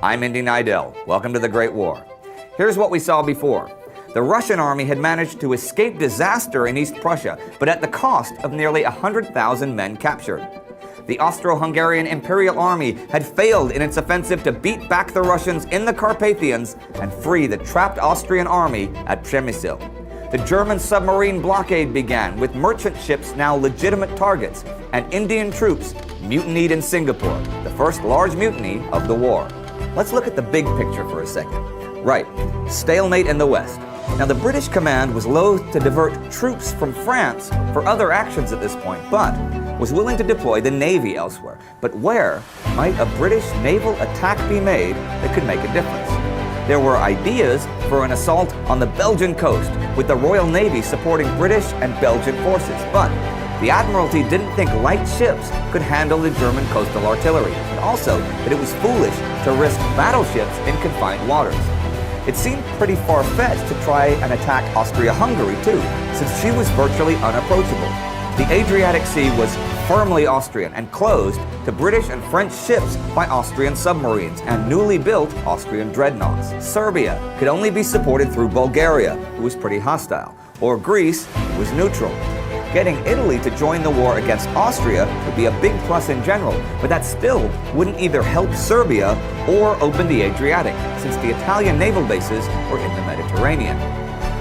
I'm Indy Nidell. Welcome to the Great War. Here's what we saw before. The Russian army had managed to escape disaster in East Prussia, but at the cost of nearly 100,000 men captured. The Austro-Hungarian Imperial Army had failed in its offensive to beat back the Russians in the Carpathians and free the trapped Austrian army at Przemysl. The German submarine blockade began, with merchant ships now legitimate targets, and Indian troops mutinied in Singapore, the first large mutiny of the war. Let's look at the big picture for a second. Right, stalemate in the West. Now, the British command was loath to divert troops from France for other actions at this point, but was willing to deploy the Navy elsewhere. But where might a British naval attack be made that could make a difference? There were ideas for an assault on the Belgian coast, with the Royal Navy supporting British and Belgian forces, but the Admiralty didn't think light ships could handle the German coastal artillery, and also that it was foolish to risk battleships in confined waters. It seemed pretty far-fetched to try and attack Austria-Hungary too, since she was virtually unapproachable. The Adriatic Sea was firmly Austrian and closed to British and French ships by Austrian submarines and newly built Austrian dreadnoughts. Serbia could only be supported through Bulgaria, who was pretty hostile, or Greece, who was neutral. Getting Italy to join the war against Austria would be a big plus in general, but that still wouldn't either help Serbia or open the Adriatic, since the Italian naval bases were in the Mediterranean.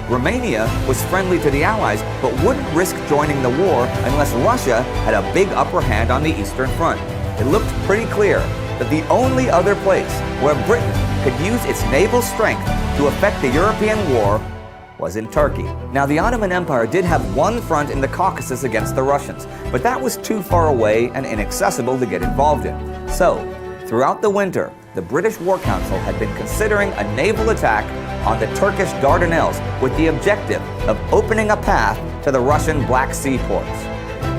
Romania was friendly to the Allies, but wouldn't risk joining the war unless Russia had a big upper hand on the Eastern Front. It looked pretty clear that the only other place where Britain could use its naval strength to affect the European war was in Turkey. Now, the Ottoman Empire did have one front in the Caucasus against the Russians, but that was too far away and inaccessible to get involved in. So, throughout the winter, the British War Council had been considering a naval attack on the Turkish Dardanelles with the objective of opening a path to the Russian Black Sea ports.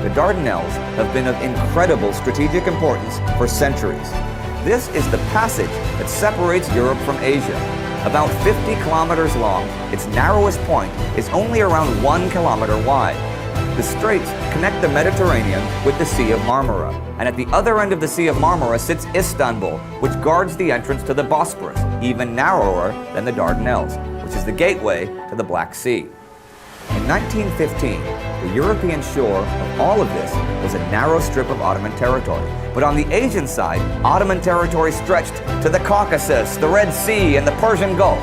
The Dardanelles have been of incredible strategic importance for centuries. This is the passage that separates Europe from Asia. About 50 kilometers long, its narrowest point is only around 1 kilometer wide. The straits connect the Mediterranean with the Sea of Marmara, and at the other end of the Sea of Marmara sits Istanbul, which guards the entrance to the Bosporus, even narrower than the Dardanelles, which is the gateway to the Black Sea. In 1915, the European shore of all of this was a narrow strip of Ottoman territory. But on the Asian side, Ottoman territory stretched to the Caucasus, the Red Sea, and the Persian Gulf.